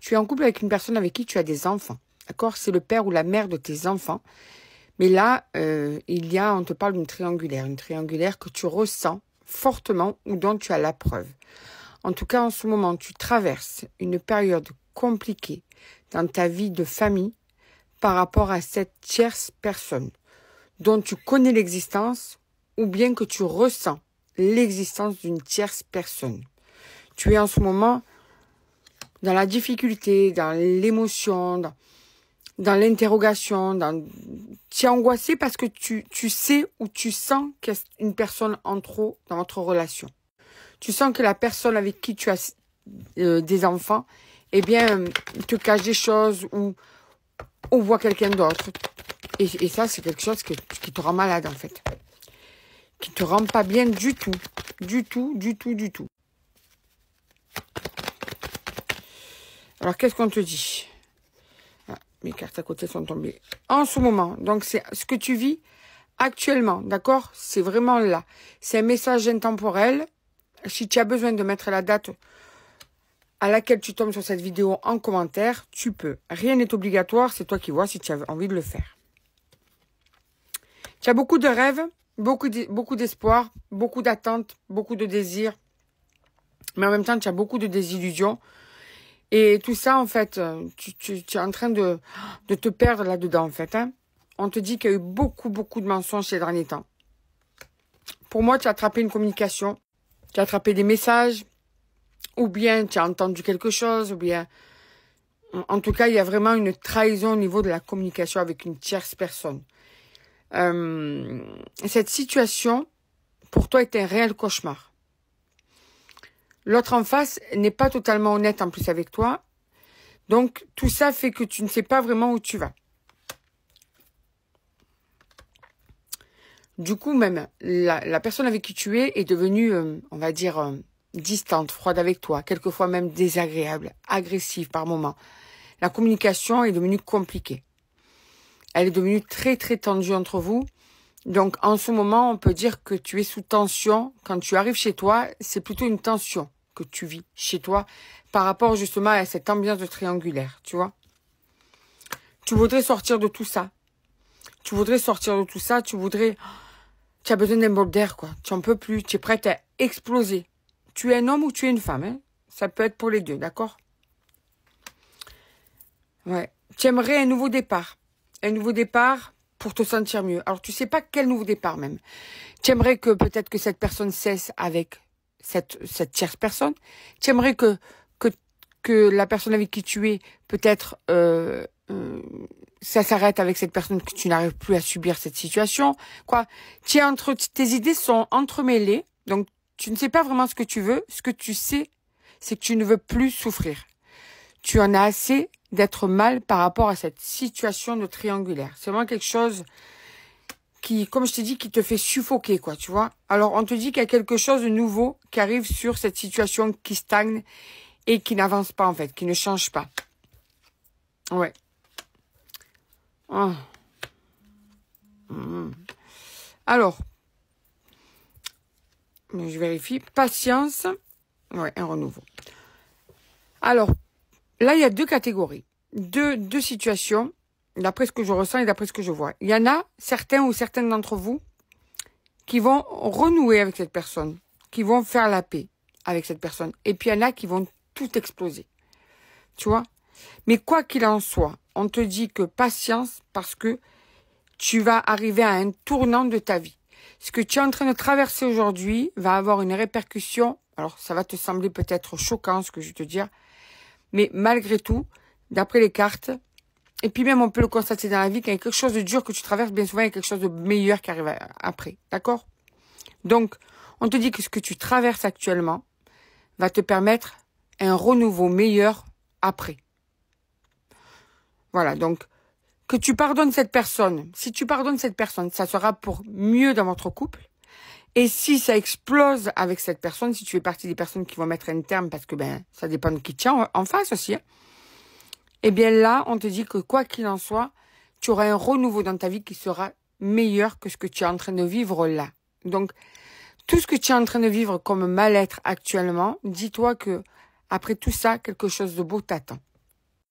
Tu es en couple avec une personne avec qui tu as des enfants. D'accord? C'est le père ou la mère de tes enfants. Mais là, on te parle d'une triangulaire. Une triangulaire que tu ressens fortement ou dont tu as la preuve. En tout cas, en ce moment, tu traverses une période compliquée dans ta vie de famille par rapport à cette tierce personne dont tu connais l'existence ou bien que tu ressens l'existence d'une tierce personne. Tu es en ce moment dans la difficulté, dans l'émotion, dans l'interrogation, tu es angoissé parce que tu sais ou tu sens qu'il y a une personne en trop dans votre relation. Tu sens que la personne avec qui tu as des enfants, eh bien, te cache des choses ou voit quelqu'un d'autre. Et ça, c'est quelque chose qui te rend malade, en fait. Qui te rend pas bien du tout. Du tout, du tout, du tout. Alors, qu'est-ce qu'on te dit? Ah, mes cartes à côté sont tombées. En ce moment, donc c'est ce que tu vis actuellement, d'accord? C'est vraiment là. C'est un message intemporel. Si tu as besoin de mettre la date à laquelle tu tombes sur cette vidéo en commentaire, tu peux. Rien n'est obligatoire, c'est toi qui vois si tu as envie de le faire. Tu as beaucoup de rêves, beaucoup d'espoir, beaucoup d'attentes, beaucoup de désirs. Mais en même temps, tu as beaucoup de désillusions. Et tout ça, en fait, tu es en train de te perdre là-dedans, en fait. Hein. On te dit qu'il y a eu beaucoup de mensonges ces derniers temps. Pour moi, tu as attrapé une communication. Tu as attrapé des messages, ou bien tu as entendu quelque chose, ou bien... En tout cas, il y a vraiment une trahison au niveau de la communication avec une tierce personne. Cette situation, pour toi, est un réel cauchemar. L'autre en face n'est pas totalement honnête en plus avec toi. Donc, tout ça fait que tu ne sais pas vraiment où tu vas. Du coup, même, la personne avec qui tu es est devenue, on va dire, distante, froide avec toi, quelquefois même désagréable, agressive par moments. La communication est devenue compliquée. Elle est devenue très tendue entre vous. Donc, en ce moment, on peut dire que tu es sous tension. Quand tu arrives chez toi, c'est plutôt une tension que tu vis chez toi par rapport justement à cette ambiance de triangulaire, tu vois. Tu voudrais sortir de tout ça. Tu voudrais sortir de tout ça, tu as besoin d'un bol d'air, quoi. Tu n'en peux plus, tu es prête à exploser. Tu es un homme ou tu es une femme, hein. Ça peut être pour les deux, d'accord? Ouais. Tu aimerais un nouveau départ. Un nouveau départ pour te sentir mieux. Alors, tu sais pas quel nouveau départ même. Tu aimerais que peut-être que cette personne cesse avec cette tierce personne. Tu aimerais que la personne avec qui tu es, peut-être, ça s'arrête avec cette personne, que tu n'arrives plus à subir cette situation. Quoi. Tes idées sont entremêlées. Donc, tu ne sais pas vraiment ce que tu veux. Ce que tu sais, c'est que tu ne veux plus souffrir. Tu en as assez d'être mal par rapport à cette situation de triangulaire. C'est vraiment quelque chose qui, comme je t'ai dit, qui te fait suffoquer, quoi, tu vois. Alors, on te dit qu'il y a quelque chose de nouveau qui arrive sur cette situation qui stagne et qui n'avance pas, en fait, qui ne change pas. Ouais. Oh. Alors, je vérifie. Patience. Ouais, un renouveau. Alors, là, il y a deux catégories, deux situations, d'après ce que je ressens et d'après ce que je vois. Il y en a certains ou certaines d'entre vous qui vont renouer avec cette personne, qui vont faire la paix avec cette personne. Et puis, il y en a qui vont tout exploser. Tu vois? Mais quoi qu'il en soit, on te dit que patience parce que tu vas arriver à un tournant de ta vie. Ce que tu es en train de traverser aujourd'hui va avoir une répercussion. Alors, ça va te sembler peut-être choquant, ce que je vais te dire. Mais malgré tout, d'après les cartes, et puis même on peut le constater dans la vie, qu'il y a quelque chose de dur que tu traverses, bien souvent il y a quelque chose de meilleur qui arrive après. D'accord? Donc, on te dit que ce que tu traverses actuellement va te permettre un renouveau meilleur après. Voilà, donc, que tu pardonnes cette personne. Si tu pardonnes cette personne, ça sera pour mieux dans votre couple. Et si ça explose avec cette personne, si tu fais partie des personnes qui vont mettre un terme, parce que ça dépend de qui tient en face aussi, hein, eh bien là, on te dit que quoi qu'il en soit, tu auras un renouveau dans ta vie qui sera meilleur que ce que tu es en train de vivre là. Donc, tout ce que tu es en train de vivre comme mal-être actuellement, dis-toi que après tout ça, quelque chose de beau t'attend.